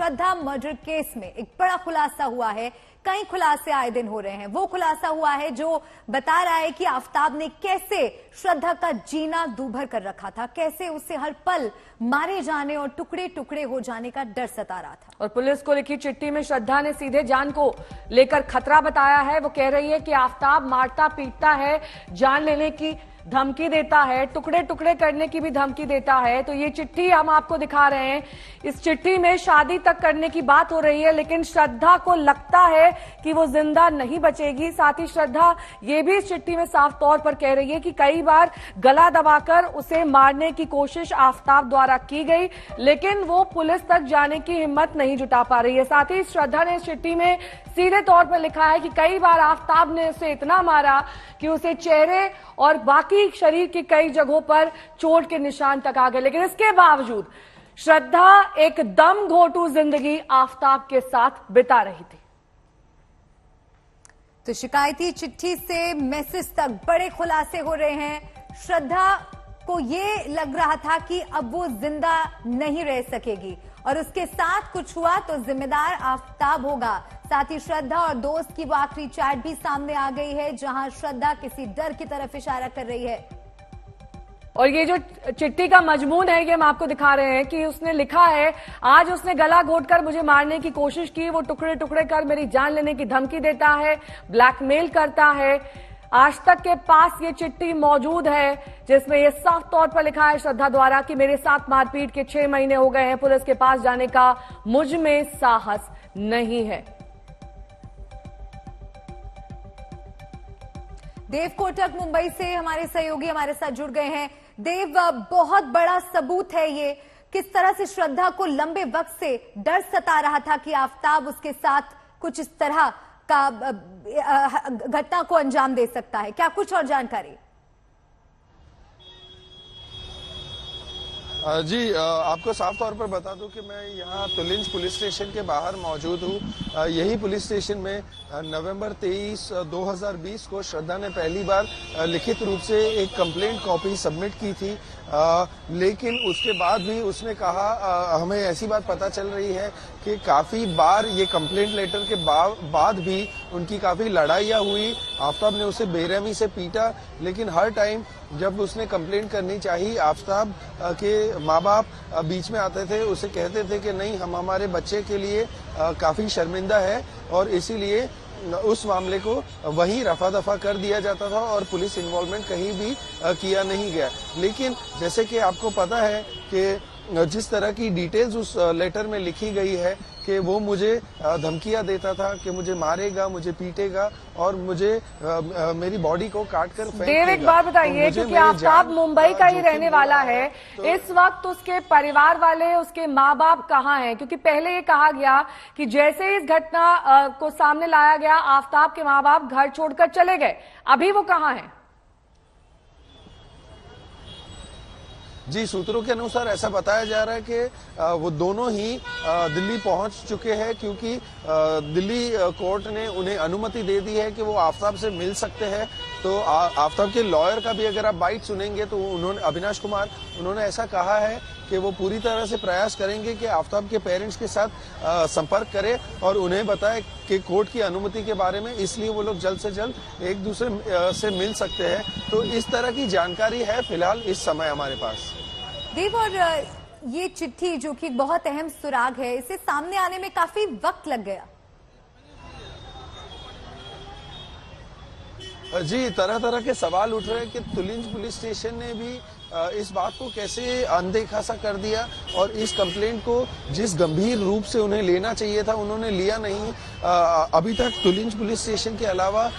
श्रद्धा murder case में एक बड़ा खुलासा हुआ है। कई खुलासे आए दिन हो रहे हैं। वो खुलासा हुआ है जो बता रहा है कि आफताब ने कैसे श्रद्धा का जीना दूभर कर रखा था, कैसे उसे हर पल मारे जाने और टुकड़े टुकड़े हो जाने का डर सता रहा था। और पुलिस को लिखी चिट्ठी में श्रद्धा ने सीधे जान को लेकर खतरा बताया है। वो कह रही है कि आफताब मारता पीटता है, जान लेने की धमकी देता है, टुकड़े टुकड़े करने की भी धमकी देता है। तो ये चिट्ठी हम आपको दिखा रहे हैं। इस चिट्ठी में शादी तक करने की बात हो रही है, लेकिन श्रद्धा को लगता है कि वो जिंदा नहीं बचेगी। साथ ही श्रद्धा ये भी इस चिट्ठी में साफ तौर पर कह रही है कि कई बार गला दबाकर उसे मारने की कोशिश आफताब द्वारा की गई, लेकिन वो पुलिस तक जाने की हिम्मत नहीं जुटा पा रही है। साथ ही श्रद्धा ने इस चिट्ठी में सीधे तौर पर लिखा है कि कई बार आफताब ने उसे इतना मारा कि उसे चेहरे और बाकी शरीर की कई जगहों पर चोट के निशान तक आ गए, लेकिन इसके बावजूद श्रद्धा एक दम घोंटू जिंदगी आफताब के साथ बिता रही थी। तो शिकायती चिट्ठी से मैसेज तक बड़े खुलासे हो रहे हैं। श्रद्धा को ये लग रहा था कि अब वो जिंदा नहीं रह सकेगी और उसके साथ कुछ हुआ तो जिम्मेदार आफताब होगा। साथ ही श्रद्धा और दोस्त की वो आखिरी चैट भी सामने आ गई है, जहां श्रद्धा किसी डर की तरफ इशारा कर रही है। और ये जो चिट्ठी का मजमून है ये हम आपको दिखा रहे हैं कि उसने लिखा है, आज उसने गला घोंटकर मुझे मारने की कोशिश की, वो टुकड़े टुकड़े कर मेरी जान लेने की धमकी देता है, ब्लैकमेल करता है। आज तक के पास ये चिट्ठी मौजूद है जिसमें ये साफ तौर पर लिखा है श्रद्धा द्वारा कि मेरे साथ मारपीट के 6 महीने हो गए हैं, पुलिस के पास जाने का मुझ में साहस नहीं है। देव कोटक मुंबई से हमारे सहयोगी हमारे साथ जुड़ गए हैं। देव, बहुत बड़ा सबूत है ये, किस तरह से श्रद्धा को लंबे वक्त से डर सता रहा था कि आफताब उसके साथ कुछ इस तरह का घटना को अंजाम दे सकता है। क्या कुछ और जानकारी? जी, आपको साफ तौर पर बता दूं कि मैं यहाँ तुलिंज पुलिस स्टेशन के बाहर मौजूद हूँ। यही पुलिस स्टेशन में नवंबर 23, 2020 को श्रद्धा ने पहली बार लिखित रूप से एक कंप्लेंट कॉपी सबमिट की थी, लेकिन उसके बाद भी उसने कहा, हमें ऐसी बात पता चल रही है कि काफी बार ये कंप्लेंट लेटर के बाद भी उनकी काफी लड़ाइयाँ हुई। आफताब ने उसे बेरहमी से पीटा, लेकिन हर टाइम जब उसने कंप्लेंट करनी चाहिए, आफताब के माँ बाप बीच में आते थे, उसे कहते थे कि नहीं, हम हमारे बच्चे के लिए काफी शर्मिंदा है और इसीलिए उस मामले को वहीं रफा दफा कर दिया जाता था और पुलिस इन्वॉल्वमेंट कहीं भी किया नहीं गया। लेकिन जैसे कि आपको पता है कि जिस तरह की डिटेल्स उस लेटर में लिखी गई है कि वो मुझे धमकियां देता था कि मुझे मारेगा, मुझे पीटेगा और मुझे मेरी बॉडी को काट कर फेंक देगा। एक बात बताइए, क्योंकि आफताब मुंबई का ही रहने वाला है, इस वक्त उसके परिवार वाले, उसके माँ बाप कहाँ हैं? क्योंकि पहले ये कहा गया कि जैसे ही इस घटना को सामने लाया गया, आफताब के माँ बाप घर छोड़कर चले गए। अभी वो कहाँ हैं? जी, सूत्रों के अनुसार ऐसा बताया जा रहा है कि वो दोनों ही दिल्ली पहुंच चुके हैं, क्योंकि दिल्ली कोर्ट ने उन्हें अनुमति दे दी है कि वो आफताब से मिल सकते हैं। तो आफताब के लॉयर का भी अगर आप बाइट सुनेंगे तो उन्होंने, अविनाश कुमार, उन्होंने ऐसा कहा है कि वो पूरी तरह से प्रयास करेंगे कि आफताब के पेरेंट्स के साथ संपर्क करें और उन्हें बताएं कि कोर्ट की अनुमति के बारे में, इसलिए वो लोग जल्द से जल्द एक दूसरे से मिल सकते हैं। तो इस तरह की जानकारी है फिलहाल इस समय हमारे पास। देव, और ये चिट्ठी जो कि बहुत अहम सुराग है, इसे सामने आने में काफी वक्त लग गया। जी, तरह तरह के सवाल उठ रहे हैं कि तुलिंज पुलिस स्टेशन ने भी इस बात को कैसे अनदेखा सा कर दिया और इस कंप्लेंट को जिस गंभीर रूप से उन्हें लेना चाहिए था उन्होंने लिया नहीं। अभी तक तुलिंज पुलिस स्टेशन के अलावा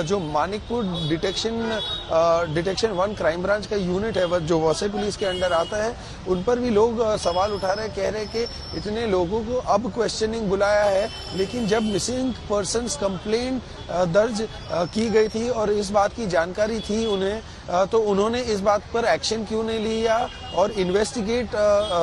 जो मानिकपुर डिटेक्शन 1 क्राइम ब्रांच का यूनिट है जो वसई पुलिस के अंडर आता है, उन पर भी लोग सवाल उठा रहे हैं, कह रहे हैं कि इतने लोगों को अब क्वेश्चनिंग बुलाया है, लेकिन जब मिसिंग पर्सन्स कंप्लेंट दर्ज की गई थी और इस बात की जानकारी थी उन्हें, तो उन्होंने इस बात पर एक्शन क्यों नहीं लिया और इन्वेस्टिगेट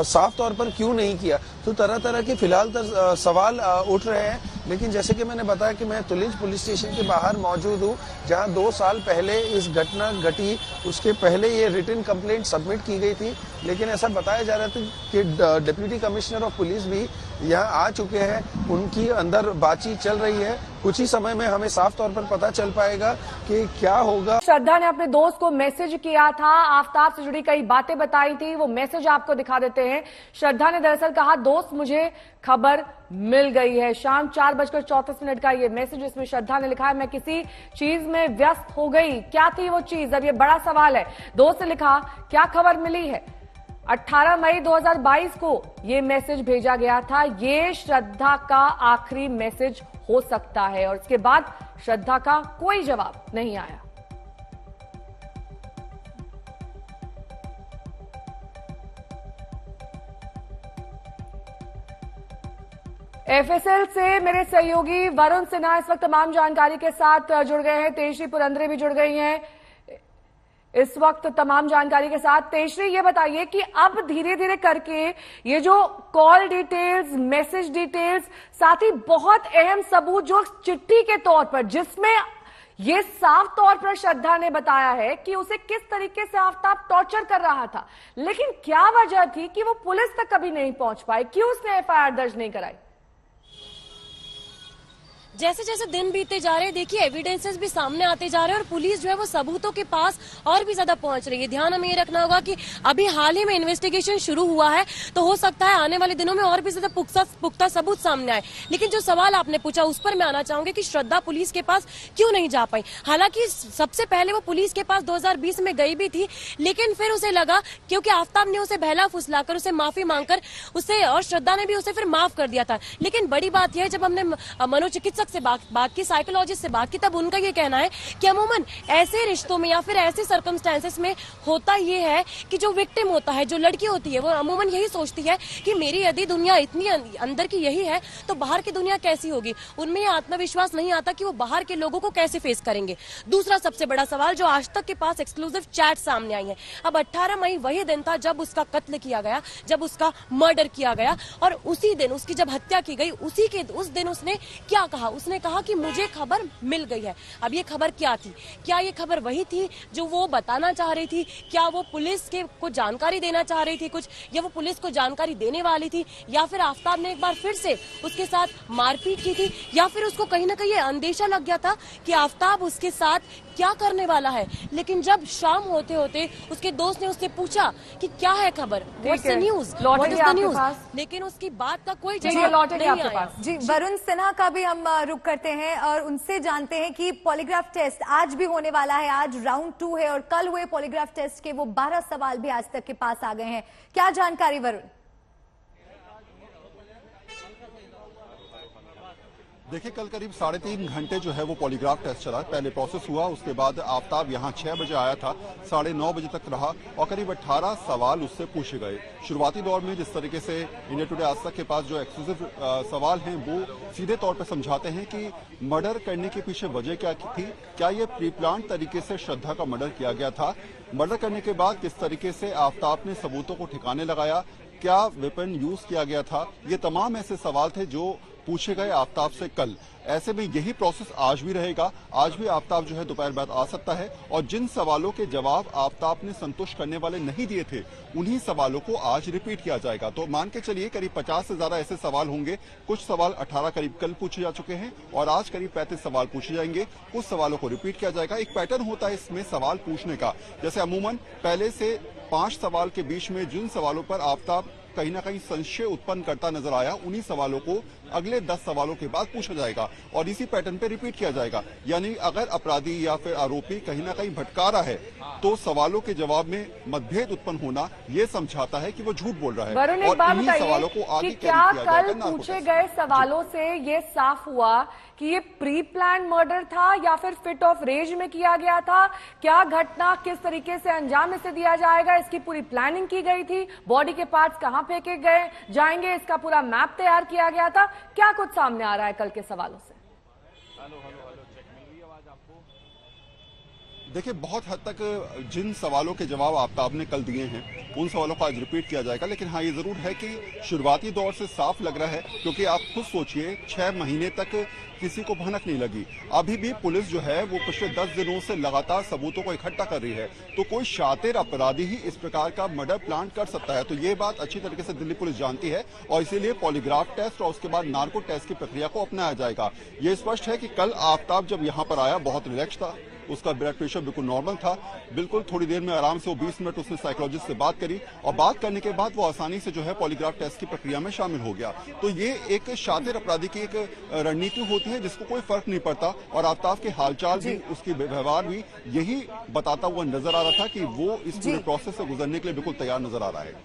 साफ तौर पर क्यों नहीं किया। तो तरह तरह के फिलहाल सवाल उठ रहे हैं। लेकिन जैसे कि मैंने बताया कि मैं तुलिंज पुलिस स्टेशन के बाहर मौजूद हूं, जहां 2 साल पहले इस घटना घटी, उसके पहले ये रिटन कंप्लेंट सबमिट की गई थी। लेकिन ऐसा बताया जा रहा था कि डिप्टी कमिश्नर ऑफ पुलिस भी यहाँ आ चुके हैं, उनकी अंदर बातचीत चल रही है। कुछ ही समय में हमें साफ तौर पर पता चल पाएगा कि क्या होगा। श्रद्धा ने अपने दोस्त को मैसेज किया था, आफताब से जुड़ी कई बातें बताई थी, वो मैसेज आपको दिखा देते हैं। श्रद्धा ने दरअसल कहा, दोस्त मुझे खबर मिल गई है। शाम 4:34 का ये मैसेज, इसमें श्रद्धा ने लिखा है, मैं किसी चीज में व्यस्त हो गई। क्या थी वो चीज, अब ये बड़ा सवाल है। दोस्त ने लिखा, क्या खबर मिली है। 18 मई 2022 को ये मैसेज भेजा गया था। ये श्रद्धा का आखिरी मैसेज हो सकता है, और इसके बाद श्रद्धा का कोई जवाब नहीं आया। एफएसएल से मेरे सहयोगी वरुण सिन्हा इस वक्त तमाम जानकारी के साथ जुड़ गए हैं। तेजश्री पुरंदरे भी जुड़ गई हैं इस वक्त तमाम जानकारी के साथ। तेजश्री, ये बताइए कि अब धीरे धीरे करके ये जो कॉल डिटेल्स, मैसेज डिटेल्स, साथ ही बहुत अहम सबूत जो चिट्ठी के तौर पर, जिसमें ये साफ तौर पर श्रद्धा ने बताया है कि उसे किस तरीके से आफताब टॉर्चर कर रहा था, लेकिन क्या वजह थी कि वो पुलिस तक कभी नहीं पहुंच पाए, क्यों उसने एफआईआर दर्ज नहीं कराई। जैसे जैसे दिन बीतते जा रहे हैं, देखिए एविडेंसेस भी सामने आते जा रहे हैं और पुलिस जो है वो सबूतों के पास और भी ज्यादा पहुंच रही है। ध्यान हमें ये रखना होगा कि अभी हाल ही में इन्वेस्टिगेशन शुरू हुआ है, तो हो सकता है आने वाले दिनों में और भी ज्यादा पुख्ता सबूत सामने आए। लेकिन जो सवाल आपने पूछा उस पर मैं आना चाहूंगी कि श्रद्धा पुलिस के पास क्यों नहीं जा पाई। हालांकि सबसे पहले वो पुलिस के पास 2020 में गई भी थी, लेकिन फिर उसे लगा, क्योंकि आफताब ने उसे बहला फुसलाकर उसे माफी मांगकर उसे, और श्रद्धा ने भी उसे फिर माफ कर दिया था। लेकिन बड़ी बात यह है, जब हमने मनोचिकित्सक से बात की, साइकोलॉजिस्ट से बात की, तब उनका ये कहना है कि अमूमन ऐसे रिश्तों में या फिर ऐसे सर्कमस्टेंसेस में होता ये है कि जो विक्टिम होता है, जो लड़की होती है, वो अमूमन यही सोचती है कि मेरी यदि दुनिया इतनी अंदर की यही है तो बाहर की दुनिया कैसी होगी। उनमें ये आत्मविश्वास नहीं आता कि वो बाहर के लोगों को कैसे फेस करेंगे। दूसरा सबसे बड़ा सवाल, जो आज तक के पास एक्सक्लूसिव चैट सामने आई है। अब 18 मई वही दिन था जब उसका कत्ल किया गया, जब उसका मर्डर किया गया, और उसी दिन उसकी जब हत्या की गई, उस दिन उसने क्या कहा, उसने कहा कि मुझे खबर मिल गई है। अब ये खबर क्या थी? क्या ये खबर वही थी जो वो बताना चाह रही थी? क्या वो पुलिस के को जानकारी देना चाह रही थी कुछ, या वो पुलिस को जानकारी देने वाली थी, या फिर आफताब ने एक बार फिर से उसके साथ मारपीट की थी, या फिर उसको कहीं ना कहीं ये अंदेशा लग गया था कि आफताब उसके साथ क्या करने वाला है। लेकिन जब शाम होते होते उसके दोस्त ने उससे पूछा कि क्या है खबर, what's the news, what is the news, लेकिन उसकी बात का कोई जवाब नहीं आया। जी, वरुण सिन्हा का भी हम रुक करते हैं और उनसे जानते हैं कि पॉलीग्राफ टेस्ट आज भी होने वाला है। आज राउंड 2 है और कल हुए पॉलीग्राफ टेस्ट के वो 12 सवाल भी आज तक के पास आ गए हैं। क्या जानकारी वरुण? देखिए, कल करीब 3.5 घंटे जो है वो पॉलीग्राफ टेस्ट चला। पहले प्रोसेस हुआ, उसके बाद आफताब यहाँ 6 बजे आया था, 9:30 बजे तक रहा और करीब 18 सवाल उससे पूछे गए। शुरुआती दौर में जिस तरीके से इंडिया टुडे आज तक के पास जो एक्सक्लूसिव सवाल हैं वो सीधे तौर पर समझाते हैं कि मर्डर करने के पीछे वजह क्या थी, क्या ये प्री प्लान तरीके से श्रद्धा का मर्डर किया गया था, मर्डर करने के बाद किस तरीके से आफताब ने सबूतों को ठिकाने लगाया, क्या वेपन यूज किया गया था। ये तमाम ऐसे सवाल थे जो पूछे गए आफताब से कल। ऐसे में यही प्रोसेस आज भी रहेगा। आज भी आफताब जो है दोपहर बाद आ सकता है और जिन सवालों के जवाब आफताब ने संतुष्ट करने वाले नहीं दिए थे, उन्हीं सवालों को आज रिपीट किया जाएगा। तो मान के चलिए करीब 50 से ज्यादा ऐसे सवाल होंगे। कुछ सवाल 18 करीब कल पूछे जा चुके हैं और आज करीब 35 सवाल पूछे जाएंगे। कुछ सवालों को रिपीट किया जाएगा। एक पैटर्न होता है इसमें सवाल पूछने का, जैसे अमूमन पहले से 5 सवाल के बीच में जिन सवालों पर आफताब कहीं ना कहीं संशय उत्पन्न करता नजर आया, उन्हीं सवालों को अगले 10 सवालों के बाद पूछा जाएगा और इसी पैटर्न पे रिपीट किया जाएगा। यानी अगर अपराधी या फिर आरोपी कहीं ना कहीं भटका रहा है तो सवालों के जवाब में मतभेद उत्पन्न होना ये समझाता है कि वो झूठ बोल रहा है। वरुण, एक बात बताइए कि क्या कल पूछे गए सवालों से ये साफ हुआ कि ये प्री प्लान मर्डर था या फिर फिट ऑफ रेज में किया गया था? क्या घटना किस तरीके से अंजाम इसे दिया जाएगा, इसकी पूरी प्लानिंग की गई थी? बॉडी के पार्ट्स कहां फेंके गए जाएंगे, इसका पूरा मैप तैयार किया गया था? क्या कुछ सामने आ रहा है कल के सवालों से? देखिए, बहुत हद तक जिन सवालों के जवाब आफ्ताब ने कल दिए हैं उन सवालों को आज रिपीट किया जाएगा, लेकिन हाँ, ये जरूर है कि शुरुआती दौर से साफ लग रहा है, क्योंकि आप खुद सोचिए 6 महीने तक किसी को भनक नहीं लगी। अभी भी पुलिस जो है वो पिछले 10 दिनों से लगातार सबूतों को इकट्ठा कर रही है, तो कोई शातिर अपराधी ही इस प्रकार का मर्डर प्लान कर सकता है। तो ये बात अच्छी तरीके से दिल्ली पुलिस जानती है और इसीलिए पॉलीग्राफ टेस्ट और उसके बाद नार्को टेस्ट की प्रक्रिया को अपनाया जाएगा। ये स्पष्ट है कि कल आफ्ताब जब यहाँ पर आया बहुत रिलैक्स था, उसका ब्लड प्रेशर बिल्कुल नॉर्मल था, बिल्कुल थोड़ी देर में आराम से वो 20 मिनट उसने साइकोलॉजिस्ट से बात करी और बात करने के बाद वो आसानी से जो है पॉलीग्राफ टेस्ट की प्रक्रिया में शामिल हो गया। तो ये एक शातिर अपराधी की एक रणनीति होती है जिसको कोई फर्क नहीं पड़ता, और आफ्ताब के हालचाल भी, उसकी व्यवहार भी यही बताता हुआ नजर आ रहा था कि वो इस पूरे प्रोसेस से गुजरने के लिए बिल्कुल तैयार नजर आ रहा है।